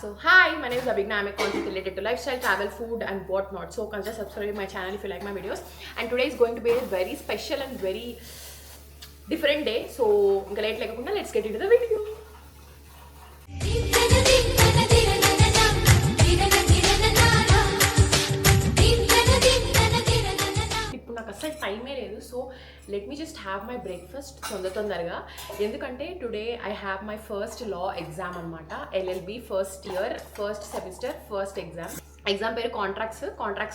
So hi, my name is Abhigna. I'm a content related to lifestyle, travel, food and whatnot. So consider subscribing my channel if you like my videos. And today is going to be a very special and very different day. So let's get into the video. అసలు టైమే లేదు. So let me just have my breakfast తొందరగా, ఎందుకంటే today I have my first law exam అనమాట. LLB first year first semester first exam పేరు contracts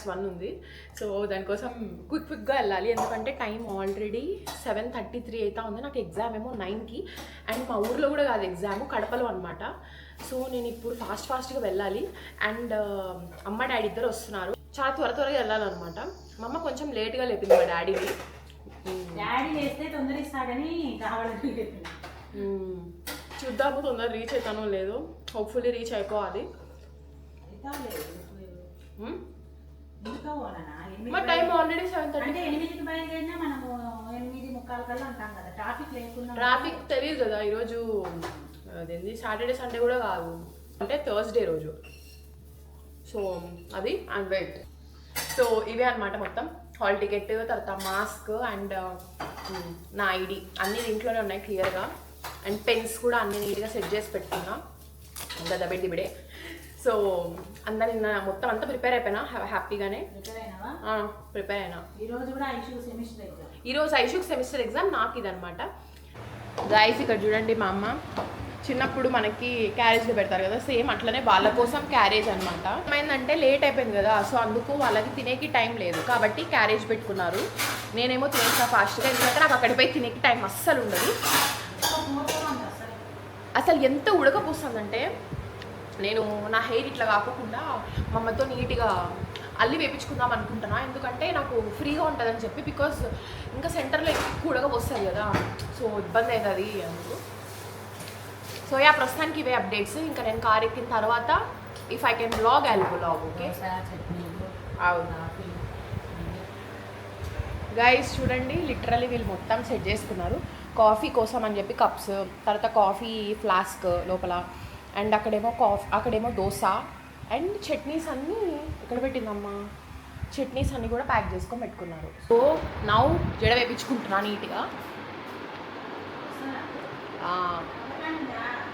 1 ఉంది. So దానికోసం క్విక్గా వెళ్ళాలి, ఎందుకంటే టైం ఆల్రెడీ 7:33 అయితే ఉంది. నాకు ఎగ్జామ్ ఏమో 9కి, అండ్ మా ఊర్లో కూడా కాదు ఎగ్జామ్, కడపలో అనమాట. సో నేను ఇప్పుడు ఫాస్ట్గా వెళ్ళాలి. అండ్ అమ్మ డాడీ ఇద్దరు వస్తున్నారు. చాలా త్వరగా వెళ్ళాలన్నమాట. మా అమ్మ కొంచెం లేట్గా లేపింది మా డాడీని. డాడీ లేస్తే తొందర ఇస్తాడని కావాలని చూద్దాము తొందర రీచ్ అవుతానో లేదో. హోప్ఫుల్లీ రీచ్ అయిపోవాలి. మా టైం ఆల్రెడీ 7:30. 8కి బయలుదేరినా మనము 8:45 కల్లా ఉంటాం కదా. ట్రాఫిక్ తెలియదు కదా. ఈరోజు అదేంది సాటర్డే సండే కూడా కాదు, అంటే థర్స్డే రోజు. సో అది అండ్ వెయిట్. సో ఇవే అనమాట మొత్తం. హాల్ టికెట్, తర్వాత మాస్క్ అండ్ నా ఐడి అన్నీ దీంట్లోనే ఉన్నాయి క్లియర్గా. అండ్ పెన్స్ కూడా అన్ని నీట్గా సెట్ చేసి పెట్టుకున్నా బిడే. సో అందరు నిన్న మొత్తం అంతా ప్రిపేర్ అయిపోయినా హ్యాపీగానే ప్రిపేర్ అయినా. ఈరోజు ఐషుక్ సెమిస్టర్ ఎగ్జామ్ నాకు ఇదనమాట. గైస్ ఇక్కడ చూడండి, మా అమ్మ చిన్నప్పుడు మనకి క్యారేజ్లో పెడతారు కదా, సేమ్ అట్లనే వాళ్ళ కోసం క్యారేజ్ అనమాట. ఏమైందంటే లేట్ అయిపోయింది కదా, సో అందుకు వాళ్ళకి తినేకి టైం లేదు కాబట్టి క్యారేజ్ పెట్టుకున్నారు. నేనేమో తినేసిన ఫాస్ట్గా, ఎందుకంటే నాకు అక్కడికి పోయి తినేకి టైం అస్సలు ఉండదు. అసలు ఎంత ఉడకపోస్తుందంటే, నేను నా హెయిర్ ఇట్లా కాకుండా మా అమ్మతో నీట్గా అల్లి వేపించుకుందాం అనుకుంటున్నా, ఎందుకంటే నాకు ఫ్రీగా ఉంటుందని చెప్పి. బికాస్ ఇంకా సెంటర్లో ఎక్కువ ఉడకపోస్తుంది కదా, సో ఇబ్బంది అవుతుంది అందుకు. సో యా, ప్రస్తుతానికి ఇవే అప్డేట్స్. ఇంకా నేను కార్ ఎక్కిన తర్వాత if I can blog I will blog. Okay guys చూడండి, లిటరలీ వీళ్ళు మొత్తం సెట్ చేసుకున్నారు కాఫీ కోసం అని చెప్పి. కప్స్, తర్వాత కాఫీ ఫ్లాస్క్ లోపల, అండ్ అక్కడేమో దోశ అండ్ చట్నీస్ అన్నీ ఎక్కడ పెట్టిందమ్మా, చట్నీస్ అన్నీ కూడా ప్యాక్ చేసుకొని పెట్టుకున్నారు. సో నౌ జడ వేయించుకుంటున్నా నీట్గా.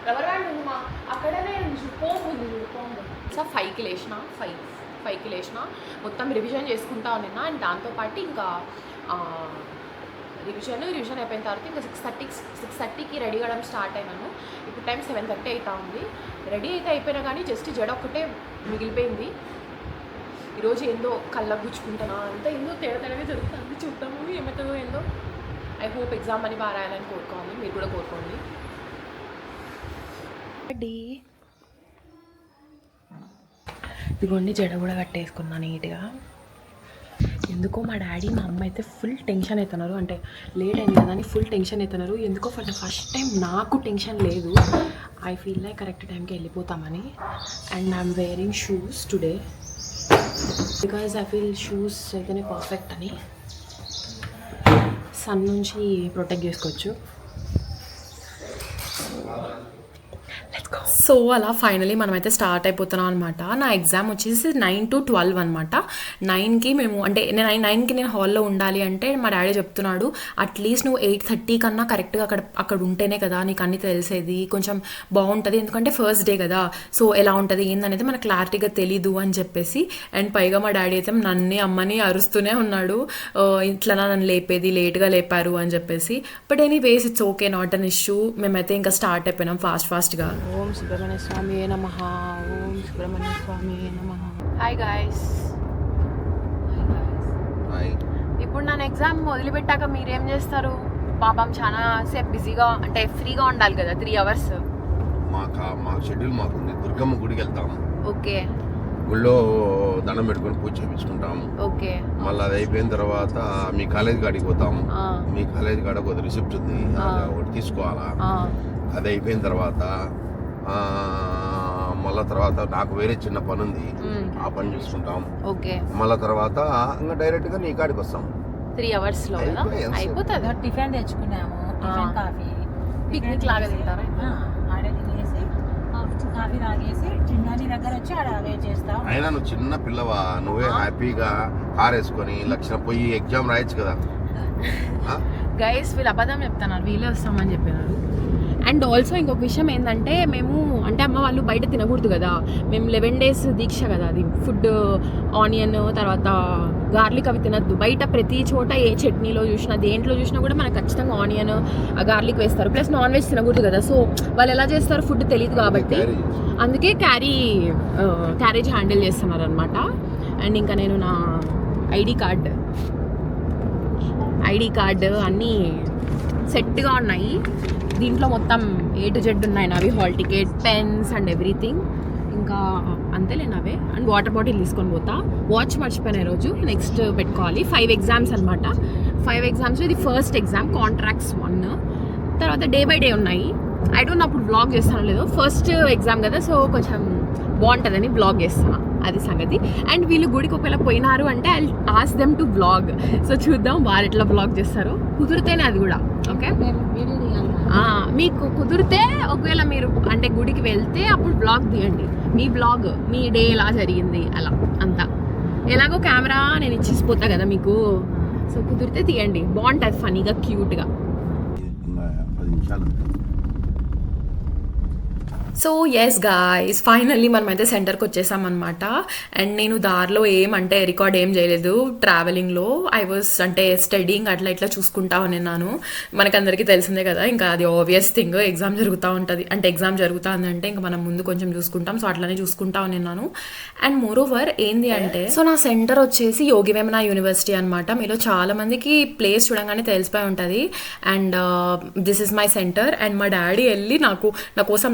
రబ్బర్ బ్యాండ్ ఉంది మా అక్కడనే పోండి. సో 5కి లేచిన మొత్తం రివిజన్ చేసుకుంటా ఉన్నా. అండ్ దాంతోపాటు ఇంకా రివిజన్ అయిపోయిన తర్వాత ఇంకా 6:30కి రెడీ అవ్వడం స్టార్ట్ అయినాను. ఇప్పుడు టైం 7:30 అవుతా ఉంది. రెడీ అయితే అయిపోయినా కానీ జస్ట్ జడ ఒక్కటే మిగిలిపోయింది. ఈరోజు ఏందో కళ్ళ గుచ్చుకుంటానా, అంతా ఏందో తేడాగా జరుగుతుంది. చూద్దాము ఏమవుతుందో ఏందో. ఐ హోప్ ఎగ్జామ్ అని బాగా రాయాలని కోరుకోవాలి, మీరు కూడా కోరుకోండి. ఇదిగోండి జడ కూడా కట్టేసుకున్నా నీట్గా. ఎందుకో మా డాడీ మా అమ్మ అయితే ఫుల్ టెన్షన్ అవుతున్నారు, అంటే లేట్ అయింది కదా అని ఫుల్ టెన్షన్ అవుతున్నారు. ఎందుకో ఫర్ ద ఫస్ట్ టైం నాకు టెన్షన్ లేదు. ఐ ఫీల్ లైక్ కరెక్ట్ టైంకి వెళ్ళిపోతామని. And I'm wearing shoes today because I feel shoes అయితేనే పర్ఫెక్ట్ అని. సన్ నుంచి ప్రొటెక్ట్ చేసుకోవచ్చు. సో అలా ఫైనలీ మనమైతే స్టార్ట్ అయిపోతున్నాం అనమాట. నా ఎగ్జామ్ వచ్చేసి 9 to 12 అనమాట. 9కి మేము, అంటే 9కి నేను హాల్లో ఉండాలి అంటే మా డాడీ చెప్తున్నాడు, అట్లీస్ట్ నువ్వు 8:30 కన్నా కరెక్ట్గా అక్కడ ఉంటేనే కదా నీకు అన్నీ తెలిసేది, కొంచెం బాగుంటుంది, ఎందుకంటే ఫస్ట్ డే కదా. సో ఎలా ఉంటుంది ఏందనేది మనకు క్లారిటీగా తెలీదు అని చెప్పేసి. అండ్ పైగా మా డాడీ అయితే నన్ను అమ్మని అరుస్తూనే ఉన్నాడు, ఇట్లా నన్ను లేపేది, లేట్గా లేపారు అని చెప్పేసి. But anyways it's okay, not an issue. మేమైతే ఇంకా స్టార్ట్ అయిపోయినాం ఫాస్ట్గా. ఓం సుబ్రహ్మణ్య స్వామి నమః, ఓం సుబ్రహ్మణ్య స్వామి నమః. Hi guys. ఇప్పుడు నా ఎగ్జామ్ వదిలిపెట్టాక మీరేం చేస్తారు? పాపం చాలా సేపు బిజీగా, అంటే ఫ్రీగా ఉండాలి కదా 3 hours. మా షెడ్యూల్ మాకుంది. దుర్గమ్మ గుడికి వెళ్తాము. ఓకే. గుళ్ళో దండం పెట్టుకొని పూజ చేయించుకుంటాము. ఓకే. మళ్ళీ అది అయిపోయిన తర్వాత మీ కాలేజ్ కాడికి పోతాము. మీ కాలేజ్ కాడ ఒక రిసిప్ట్ ఉంది, ఒకటి తీసుకోవాలా. అది అయిపోయిన తర్వాత మళ్ళా తర్వాత నాకు వేరే చిన్న పని ఉంది, ఆ పని చూసుకుంటాం. మళ్ళా తర్వాత ఇంకా డైరెక్ట్ గా నీ కాడికి వస్తాం. 3 hours లో అయిపోతుంది. టిఫిన్ తెచ్చుకున్నాము, టిఫిన్ కాఫీ పిక్నిక్ లాగా తింటారా? ఆడే తినేసి కాఫీ తాగేసి నీ దగ్గర వచ్చి ఆడ వెయిట్ చేస్తాం. అయినా నువ్వు చిన్న పిల్లవా, నువ్వే హ్యాపీగా కార్ వేసుకొని లక్షణ పోయి ఎగ్జామ్ రాయొచ్చు కదా. గైస్ వీళ్ళు అబద్ధం చెప్తున్నారు, వీళ్ళే వస్తామని చెప్పినారు. అండ్ ఆల్సో ఇంకొక విషయం ఏంటంటే మేము అంటే అమ్మ వాళ్ళు బయట తినకూడదు కదా, మేము 11 days దీక్ష కదా అది. ఫుడ్ ఆనియన్ తర్వాత గార్లిక్ అవి తినద్దు. బయట ప్రతి చోట ఏ చట్నీలో చూసినా దేంట్లో చూసినా కూడా మనకు ఖచ్చితంగా ఆనియన్ గార్లిక్ వేస్తారు. ప్లస్ నాన్ వెజ్ తినకూడదు కదా, సో వాళ్ళు ఎలా చేస్తారో ఫుడ్ తెలియదు కాబట్టి అందుకే క్యారేజ్ హ్యాండిల్ చేస్తున్నారు అనమాట. అండ్ ఇంకా నేను నా ఐడి కార్డు అన్నీ సెట్గా ఉన్నాయి. దీంట్లో మొత్తం A to Z ఉన్నాయి నావి, hall ticket, pens and everything. ఇంకా అంతేలే నావే. అండ్ వాటర్ బాటిల్ తీసుకొని పోతా. వాచ్ మర్చిపోయిన రోజు నెక్స్ట్ పెట్టుకోవాలి. 5 exams అనమాట. 5 exams ఇది ఫస్ట్ ఎగ్జామ్, కాంట్రాక్ట్స్ 1. తర్వాత డే బై డే ఉన్నాయి. ఐ డోంట్ నో అప్పుడు బ్లాగ్ చేస్తానో లేదో, ఫస్ట్ ఎగ్జామ్ కదా సో కొంచెం బాగుంటుందని బ్లాగ్ చేస్తాను, అది సంగతి. అండ్ వీళ్ళు గుడికి ఒకవేళ పోయినారు అంటే I ask them to blog. So చూద్దాం వారు ఎట్లా బ్లాగ్ చేస్తారు, కుదిరితేనే అది కూడా. ఓకే, మీకు కుదిరితే ఒకవేళ మీరు అంటే గుడికి వెళ్తే అప్పుడు బ్లాగ్ తీయండి, మీ బ్లాగ్, మీ డే ఎలా జరిగింది అలా అంతా. ఎలాగో కెమెరా నేను ఇచ్చిపోతా కదా మీకు, సో కుదిరితే తీయండి, బాగుంటుంది ఫనీగా క్యూట్గా. సో ఎస్ గాయ్స్, ఫైనల్లీ మనమైతే సెంటర్కి వచ్చేసామన్నమాట. అండ్ నేను దారిలో ఏమంటే రికార్డ్ ఏం చేయలేదు ట్రావెలింగ్లో. ఐ వాజ్ అంటే స్టడీయింగ్ అట్లా ఇట్లా చూసుకుంటా ఉన్నాను. మనకందరికీ తెలిసిందే కదా, ఇంకా అది ఆబ్వియస్ థింగ్. ఎగ్జామ్ జరుగుతూ ఉంటుంది అంటే ఎగ్జామ్ జరుగుతుందంటే ఇంకా మనం ముందు కొంచెం చూసుకుంటాం, సో అట్లానే చూసుకుంటా ఉన్నాను. అండ్ మోర్ ఓవర్ ఏంది అంటే, సో నా సెంటర్ వచ్చేసి యోగి వేమన యూనివర్సిటీ అనమాట. మీలో చాలా మందికి ప్లేస్ చూడంగానే తెలిసిపోయి ఉంటుంది. And this is my centre. And మా డాడీ వెళ్ళి నా కోసం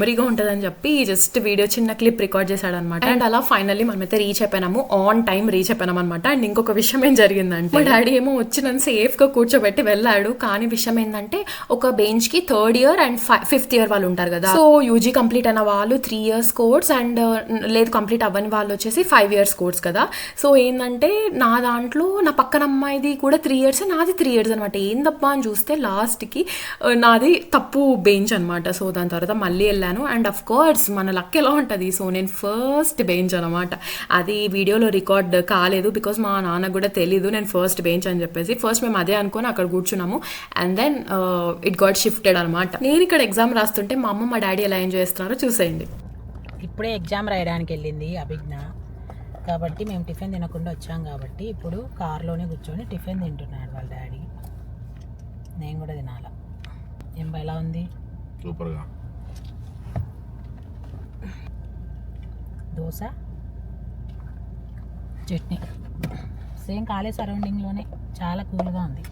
మెమరీగా ఉంటుందని చెప్పి జస్ట్ వీడియో చిన్న క్లిప్ రికార్డ్ చేశాడు అనమాట. అండ్ అలా ఫైనల్లీ మనమైతే రీచ్ అయిపోయినాము, ఆన్ టైం రీచ్ అయిపోయినాం అనమాట. అండ్ ఇంకొక విషయం ఏం జరిగిందంటే, మా డాడీ ఏమో వచ్చి నన్ను సేఫ్గా కూర్చోబెట్టి వెళ్ళాడు. కానీ విషయం ఏంటంటే, ఒక బెంచ్ కి 3rd year and 5th year వాళ్ళు ఉంటారు కదా, సో యూజీ కంప్లీట్ అయిన వాళ్ళు 3 years కోర్స్, అండ్ లేదు కంప్లీట్ అవ్వని వాళ్ళు వచ్చేసి 5 years కోర్స్ కదా. సో ఏంటంటే నా దాంట్లో నా పక్కన అమ్మాయిది కూడా 3 years, నాది 3 years అనమాట. ఏందబ్బా అని చూస్తే లాస్ట్కి నాది తప్పు బెంచ్ అనమాట. సో దాని తర్వాత మళ్ళీ వెళ్ళాను. అండ్ అఫ్ కోర్స్ మన లక్ ఎలా ఉంటుంది, సో నేను ఫస్ట్ బెంచ్ అనమాట. అది వీడియోలో రికార్డ్ కాలేదు బికాస్ మా నాన్నకు కూడా తెలీదు నేను ఫస్ట్ బెంచ్ అని చెప్పేసి. ఫస్ట్ మేము అదే అనుకొని అక్కడ కూర్చున్నాము, and then it got shifted అనమాట. నేను ఇక్కడ ఎగ్జామ్ రాస్తుంటే మా అమ్మ మా డాడీ ఎలా ఎంజాయ్ చేస్తున్నారో చూసేయండి. ఇప్పుడే ఎగ్జామ్ రాయడానికి వెళ్ళింది అభిజ్ఞ, కాబట్టి మేము టిఫిన్ తినకుండా వచ్చాం కాబట్టి ఇప్పుడు కార్లోనే కూర్చొని టిఫిన్ తింటున్నాడు వాళ్ళ డాడీ. నేను కూడా తినాలా. ఏం ఎలా ఉంది? సూపర్గా. దోశ, చట్నీ, సేమ్ కాలేజ్ సరౌండింగ్లోనే, చాలా కూల్గా ఉంది.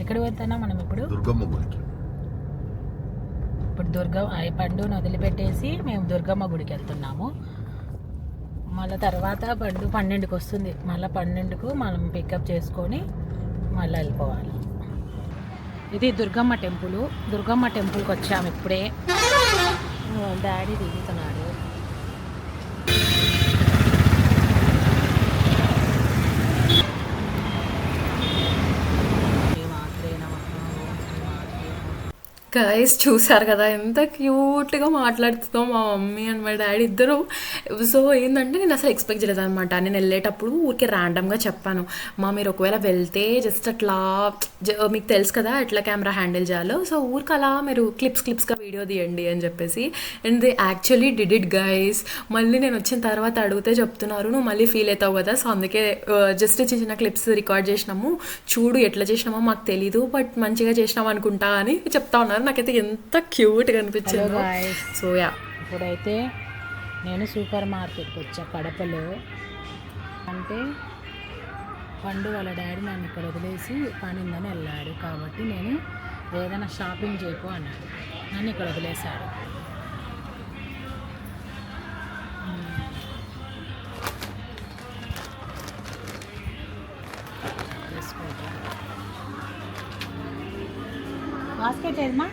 ఎక్కడికి వెళ్తున్నాం మనం ఇప్పుడు? దుర్గమ్మ గుడికి. ఇప్పుడు పండుని వదిలిపెట్టేసి మేము దుర్గమ్మ గుడికి వెళ్తున్నాము. మళ్ళీ తర్వాత పండు 12కి వస్తుంది, మళ్ళీ 12కు మనం పికప్ చేసుకొని మళ్ళీ వెళ్ళిపోవాలి. ఇది దుర్గమ్మ టెంపుల్. దుర్గమ్మ టెంపుల్కి వచ్చాము ఇప్పుడే. డాడీ దిగుతున్నాడు. గైస్ చూసారు కదా ఎంత క్యూట్గా మాట్లాడుతుందో మా మమ్మీ అండ్ మా డాడీ ఇద్దరు. సో ఏంటంటే నేను అసలు ఎక్స్పెక్ట్ చేయలేదు అనమాట. నేను వెళ్ళేటప్పుడు ఊరికే ర్యాండమ్గా చెప్పాను, మా మీరు ఒకవేళ వెళ్తే జస్ట్ అట్లా మీకు తెలుసు కదా ఎట్లా కెమెరా హ్యాండిల్ చేయాలో, సో ఊరికి అలా మీరు క్లిప్స్గా వీడియో తీయండి అని చెప్పేసి. And they actually did it guys. మళ్ళీ నేను వచ్చిన తర్వాత అడిగితే చెప్తున్నారు నువ్వు మళ్ళీ ఫీల్ అవుతావు కదా, సో అందుకే జస్ట్ చిన్న క్లిప్స్ రికార్డ్ చేసినాము, చూడు ఎట్లా చేసినామో మాకు తెలీదు బట్ మంచిగా చేసినాం అనుకుంటా అని చెప్తా ఉన్నారు. నాకైతే ఎంత క్యూట్గా అనిపించింది. సో యా, ఇప్పుడైతే నేను సూపర్ మార్కెట్కి వచ్చా కడపలో. అంటే పండు వాళ్ళ డాడీ నన్ను ఇక్కడ వదిలేసి పని ఉందని వెళ్ళాడు, కాబట్టి నేను ఏదైనా షాపింగ్ చేయకు అన్నాడు, నన్ను ఇక్కడ వదిలేశాడు. బాస్కెట్ ఏదమ్మా?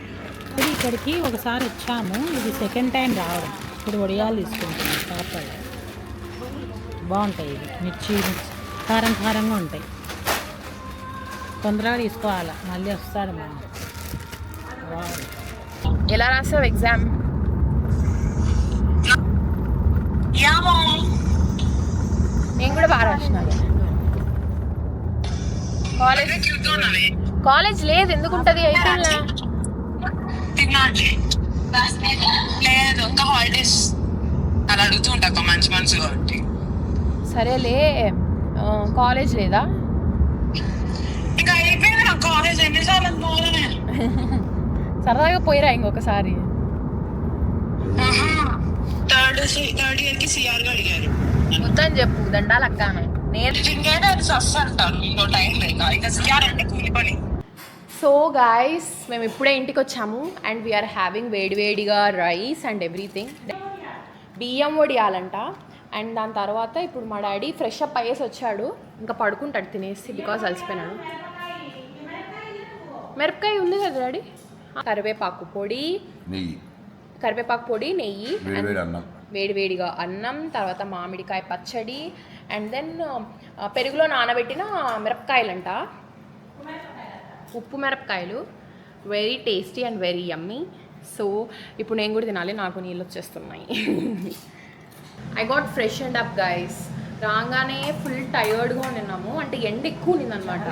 ఇది ఇక్కడికి ఒకసారి వచ్చాము, ఇది సెకండ్ టైం రావడం. ఇప్పుడు వడియాలు తీసుకుంటాము పాపలు, బాగుంటాయి. ఇవి మిర్చి కారంగా ఉంటాయి. తొందరగా తీసుకోవాలా, మళ్ళీ వస్తాడు మనం. ఎలా రాసావు ఎగ్జామ్? కాలేజ్ లేదు, ఎందుకు ఉంటుంది? అయిపోయిందా? లేదు ఇంకా హాలిడేస్ అలా అడుగుతూ ఉంటా మంచి మనసు కాబట్టి. సరేలే, కాలేజ్ లేదా? ఇంకా అయిపోయింది నా కాలేజ్, ఎన్నిసార్లు పోలే. సరదాగా పోయిరా ఇంకొకసారి. థర్డ్ ఇయర్ కి సిఆర్ గా అడిగారు. వద్దని చెప్పు, దండాలక్క. నేను ఇంకేదో అది సస్ అంటారు, ఇంకో టైం లేక ఇంకా సిఆర్ అంటే కూలి పని. సో గాయస్, మేము ఇప్పుడే ఇంటికి వచ్చాము అండ్ వీఆర్ హ్యావింగ్ వేడివేడిగా రైస్ అండ్ ఎవ్రీథింగ్. బియ్యం వడియాలంట. అండ్ దాని తర్వాత ఇప్పుడు మా డాడీ ఫ్రెష్ అప్ అయ్యేసి వచ్చాడు, ఇంకా పడుకుంటాడు తినేసి, బికాజ్ అలసిపోయినాడు. మిరపకాయ ఉంది కదా డాడీ. కరివేపాకు పొడి, నెయ్యి, వేడివేడిగా అన్నం, తర్వాత మామిడికాయ పచ్చడి, అండ్ దెన్ పెరుగులో నానబెట్టిన మిరపకాయలంట, ఉప్పు మిరపకాయలు. Very tasty and very yummy. So ఇప్పుడు నేను కూడా తినాలి, నాకు నీళ్ళు వచ్చేస్తున్నాయి. I got fresh and up guys. రాగానే ఫుల్ టయర్డ్గా ఉన్నాము, అంటే ఎండ ఎక్కువ ఉన్నిందనమాట,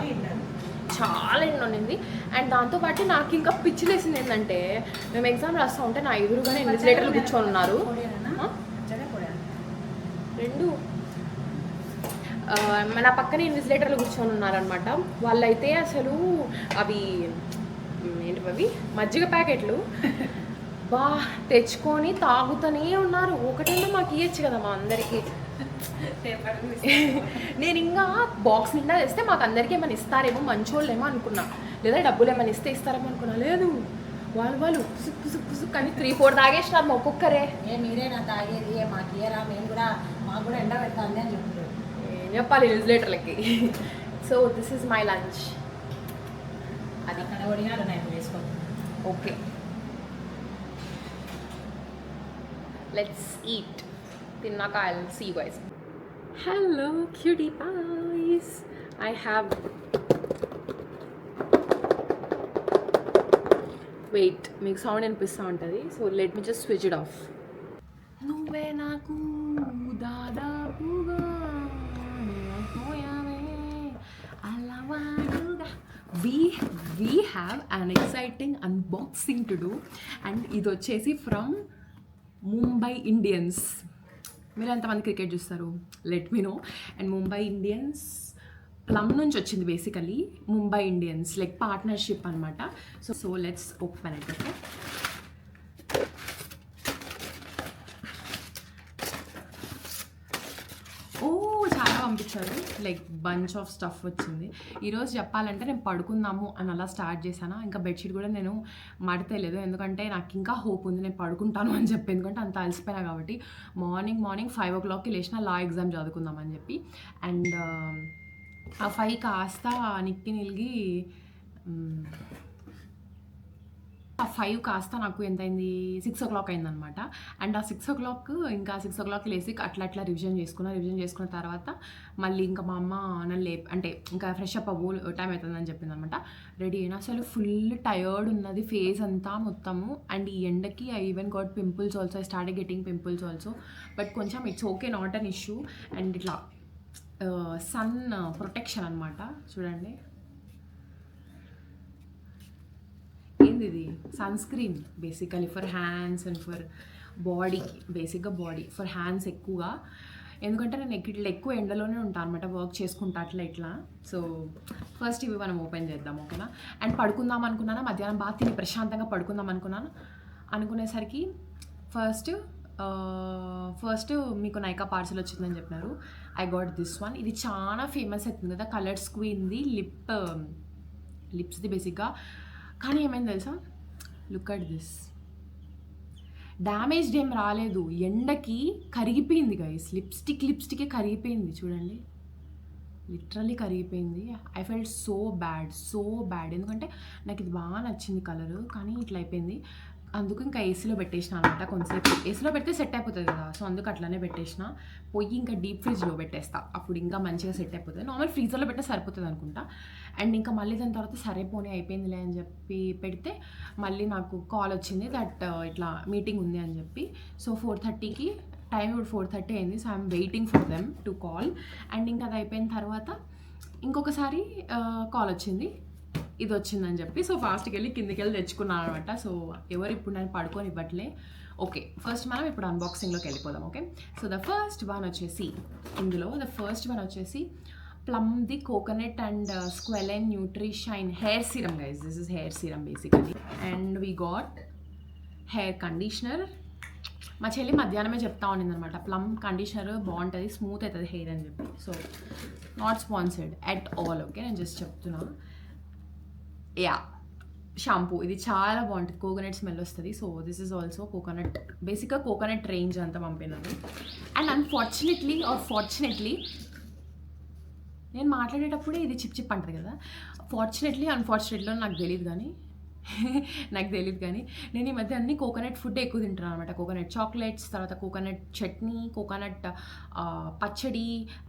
చాలా ఎండ ఉన్నింది. అండ్ దాంతోపాటు నాకు ఇంకా పిచ్చిలేసింది ఏంటంటే, మేము ఎగ్జామ్ రాస్తూ ఉంటే నా ఎదురుగానే ఇన్విజిలేటర్లు కూర్చొని ఉన్నారు. రెండు నా పక్కనే ఇన్విజిలేటర్లు కూర్చొని ఉన్నారనమాట. వాళ్ళైతే అసలు అవి ఏంటివి మజ్జిగ ప్యాకెట్లు బా తెచ్చుకొని తాగుతూనే ఉన్నారు. ఒకటైనా మాకు ఇవ్వచ్చు కదా మా అందరికీ. నేను ఇంకా బాక్స్ నిండా తెస్తే మాకు అందరికీ ఏమైనా ఇస్తారేమో, మంచోళ్ళేమో అనుకున్నా, లేదా డబ్బులు ఏమైనా ఇస్తే ఇస్తారేమో అనుకున్నా. లేదు, వాళ్ళు సుక్కు కానీ 3-4 తాగేసినారు ఒక్కొక్కరే. మీరే నా తాగేది, మాకు ఇయరా, మాకు కూడా ఎండ పెడతాంది అని చెప్తారు. ఏం చెప్పాలి న్యూస్లెటర్లకి. So this is my lunch. అది అక్కడ ఒడిగాడు నైట్ వేసుకో. Okay, let's eat. తిన్నాక I will see you guys. Hello cutie pies. I have wait, మీకు సౌండ్ వినిపిస్తూ ఉంటుంది. So let me just switch it off. నువ్వే నాకు దాదాపుగా అలవాటుగా. we have an exciting unboxing to do, and ఇది వచ్చేసి ఫ్రమ్ ముంబై ఇండియన్స్. మీరు ఎంతమంది క్రికెట్ చూస్తారు? Let me know. And Mumbai Indians Plum నుంచి వచ్చింది basically. Mumbai Indians like partnership అనమాట. So let's open it. Okay, చాలా పంపించారు, లైక్ బంచ్ ఆఫ్ స్టఫ్ వచ్చింది. ఈరోజు చెప్పాలంటే నేను పడుకుందాము అని అలా స్టార్ట్ చేశాను. ఇంకా బెడ్షీట్ కూడా నేను మడతలేదు, ఎందుకంటే నాకు ఇంకా హోప్ ఉంది నేను పడుకుంటాను అని చెప్పి, ఎందుకంటే అంత అలసిపోయినా కాబట్టి. మార్నింగ్ 5 o'clockకి లేచిన లా ఎగ్జామ్ చదువుకుందాం అని చెప్పి. అండ్ ఆ 5 కాస్త నిలిగి ఆ 5 కాస్త నాకు ఎంతైంది, 6 o'clock అయిందనమాట. అండ్ ఆ 6 o'clock ఇంకా 6 o'clockకి లేసి అట్లా రివిజన్ చేసుకున్న తర్వాత మళ్ళీ ఇంకా మా అమ్మ నన్ను అంటే ఇంకా ఫ్రెష్ అప్ అవ్వు, టైం అవుతుందని చెప్పింది అనమాట. రెడీ అయినా అసలు ఫుల్ టయర్డ్ ఉన్నది ఫేస్ అంతా మొత్తము. అండ్ ఈ ఎండకి I even got pimples also. I started getting pimples also, but కొంచెం it's okay, not an issue. And ఇట్లా సన్ ప్రొటెక్షన్ అనమాట, చూడండి ఇది sun screen basically for hands and for body. బేసిక్గా బాడీ ఫర్ హ్యాండ్స్ ఎక్కువగా, ఎందుకంటే నేను ఇట్లా ఎక్కువ ఎండలోనే ఉంటాను అనమాట, వర్క్ చేసుకుంటా ఇట్లా. సో ఫస్ట్ ఇవి మనం ఓపెన్ చేద్దాం, ఓకేనా? అండ్ పడుకుందాం అనుకున్నాను, మధ్యాహ్నం బాగా తిని ప్రశాంతంగా పడుకుందాం అనుకునేసరికి ఫస్ట్ మీకు నైకా పార్సల్ వచ్చిందని చెప్పినారు. I got this one. ఇది చాలా ఫేమస్ అవుతుంది కదా, కలర్డ్ స్క్వీన్ది లిప్స్ది బేసిక్గా. కానీ ఏమైంది తెలుసా, లుక్ అట్ దిస్. డ్యామేజ్డ్ ఏం రాలేదు, ఎండకి కరిగిపోయింది గైస్. లిప్స్టికే కరిగిపోయింది, చూడండి, లిటరల్లీ కరిగిపోయింది. ఐ ఫెల్ట్ సో బ్యాడ్, ఎందుకంటే నాకు ఇది బాగా నచ్చింది కలరు, కానీ ఇట్లా అయిపోయింది. అందుకు ఇంకా ఏసీలో పెట్టేసిన అనమాట. కొంతసేపు ఏసీలో పెడితే సెట్ అయిపోతుంది కదా, సో అందుకు అట్లానే పెట్టేసిన. పోయి ఇంకా డీప్ ఫ్రిడ్జ్లో పెట్టేస్తా, అప్పుడు ఇంకా మంచిగా సెట్ అయిపోతుంది. నార్మల్ ఫ్రీజర్లో పెట్టే సరిపోతుంది అనుకుంటా. అండ్ ఇంకా మళ్ళీ దాని తర్వాత సరే పోనీ అయిపోయిందిలే అని చెప్పి పెడితే మళ్ళీ నాకు కాల్ వచ్చింది దట్ ఇట్లా మీటింగ్ ఉంది అని చెప్పి. సో 4:30కి టైం ఇప్పుడు 4:30 అయింది. So I'm waiting for them to call. And ఇంకా అది అయిపోయిన తర్వాత ఇంకొకసారి కాల్ వచ్చింది, ఇది వచ్చిందని చెప్పి. సో ఫాస్ట్కి వెళ్ళి కిందికి వెళ్ళి తెచ్చుకున్నాను అనమాట. సో ఎవరు ఇప్పుడు నేను పడుకొని ఇవ్వట్లే. ఓకే, ఫస్ట్ మనం ఇప్పుడు అన్బాక్సింగ్లోకి వెళ్ళిపోదాం. Okay, so the first one వచ్చేసి ప్లమ్ది coconut and squalane Nutrishine hair serum guys. This is hair serum basically. And we got hair conditioner. మా చెల్లి మధ్యాహ్నమే చెప్తా ఉన్నింది అనమాట, ప్లమ్ కండిషనర్ బాగుంటుంది, స్మూత్ అవుతుంది హెయిర్ అని చెప్పి. So not sponsored at all. Okay, నేను జస్ట్ చెప్తున్నా. యా, షాంపూ ఇది చాలా బాగుంటుంది, కోకోనట్ స్మెల్ వస్తుంది. So this is also coconut, basically coconut range అంతా పంపినాను. అండ్ ఫార్చునేట్లీ నేను మాట్లాడేటప్పుడే ఇది చిప్ చిప్ అంటుంది కదా. అన్ఫార్చునేట్లీలో నాకు తెలియదు కానీ నేను ఈ మధ్య అన్ని కోకోనట్ ఫుడ్ ఎక్కువ తింటున్నాను అనమాట. కోకోనట్ చాక్లెట్స్, తర్వాత కోకోనట్ చట్నీ, కోకోనట్ పచ్చడి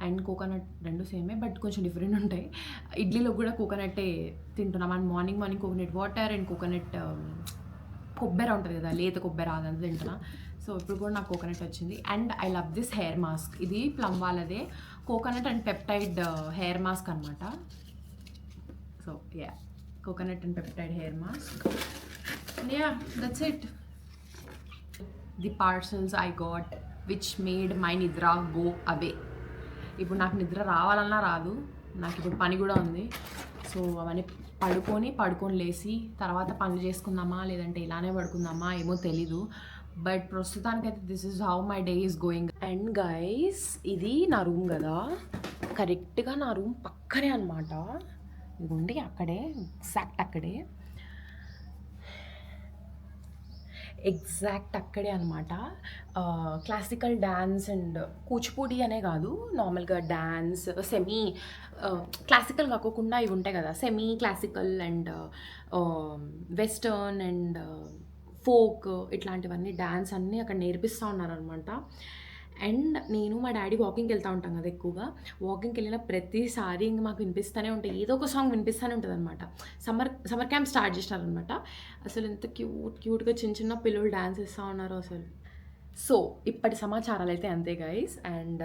అండ్ కోకోనట్ రెండు సేమే బట్ కొంచెం డిఫరెంట్ ఉంటాయి. ఇడ్లీలో కూడా కోకోనట్టే తింటున్నాం. And morning coconut water and coconut కొబ్బరి ఉంటుంది కదా, లేత కొబ్బరి అదంతా తింటున్నా. సో ఇప్పుడు కూడా నాకు కోకోనట్ వచ్చింది. And I love this hair mask. ఇది ప్లమ్ వాళ్ళదే coconut and peptide hair mask అనమాట. So yeah, coconut and peptide hair mask. And yeah, that's it. The parcels I got which made my nidra go away. ఇప్పుడు నాకు నిద్ర రావాలన్నా రాదు, నాకు ఇప్పుడు పని కూడా ఉంది. సో అవన్నీ పడుకొని లేసి తర్వాత పనులు చేసుకుందామా లేదంటే ఇలానే పడుకుందామా ఏమో తెలీదు. బట్ ప్రస్తుతానికైతే this is how my day is going. And guys, ఇది నా రూమ్ కదా, కరెక్ట్గా నా రూమ్ పక్కనే అనమాట. ఇదిగోండి అక్కడే, ఎగ్జాక్ట్ అక్కడే అనమాట. క్లాసికల్ డ్యాన్స్ అండ్ కూచిపూడి అనే కాదు, నార్మల్గా డ్యాన్స్, సెమీ క్లాసికల్ కాకోకుండా ఇవి ఉంటాయి కదా, semi classical and western and folk, ఇట్లాంటివన్నీ డ్యాన్స్ అన్నీ అక్కడ నేర్పిస్తూ ఉన్నారనమాట. అండ్ నేను మా డాడీ వాకింగ్కి వెళ్తూ ఉంటాం కదా, ఎక్కువగా వాకింగ్కి వెళ్ళిన ప్రతిసారి ఇంకా మాకు వినిపిస్తూనే ఉంటాయి, ఏదో ఒక సాంగ్ వినిపిస్తూనే ఉంటుంది అనమాట. సమ్మర్ క్యాంప్ స్టార్ట్ చేసినారనమాట. అసలు ఎంత క్యూట్గా చిన్న పిల్లలు డ్యాన్స్ వేస్తూ ఉన్నారు అసలు. సో ఇప్పటి సమాచారాలు అయితే అంతే గైస్. అండ్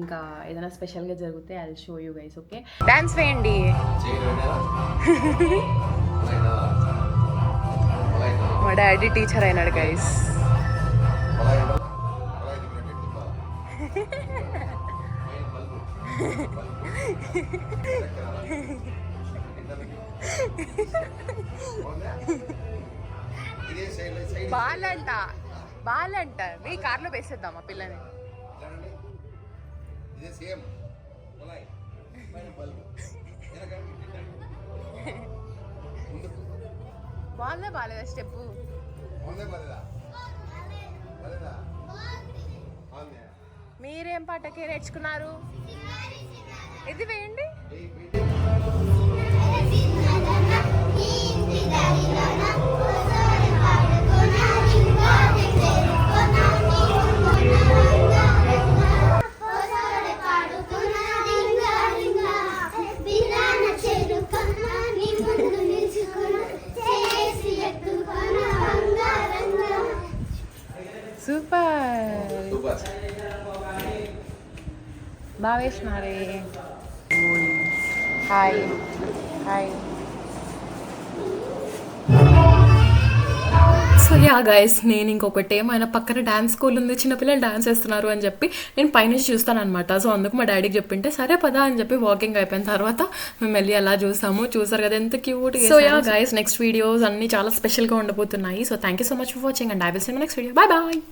ఇంకా ఏదైనా స్పెషల్గా జరిగితే I will show you guys. Okay, dance వేయండి. మా డాడీ టీచర్ అయినాడు గైస్. బాలంట మీ కార్లో వేసేద్దాం ఆ పిల్లని. బాలేదా స్టెప్? మీరేం పాటకే నేర్చుకున్నారు? ఇది వేయండి. సూపర్, బాగా వేసినారే. హాయ్ సో యా గైస్, నేను ఇంకొకటి ఏమైనా పక్కన డ్యాన్స్ స్కూల్ ఉంది, చిన్నపిల్లలు డ్యాన్స్ వేస్తున్నారు అని చెప్పి నేను పైనుంచి చూస్తాను అనమాట. సో అందుకు మా డాడీకి చెప్పింటే సరే పదా అని చెప్పి వాకింగ్ అయిపోయిన తర్వాత మేము వెళ్ళి అలా చూసారు కదా ఎంత cute. So ya guys, next videos అన్నీ చాలా స్పెషల్గా ఉండబోతున్నాయి. So thank you so much for watching and I will see my next video. Bye.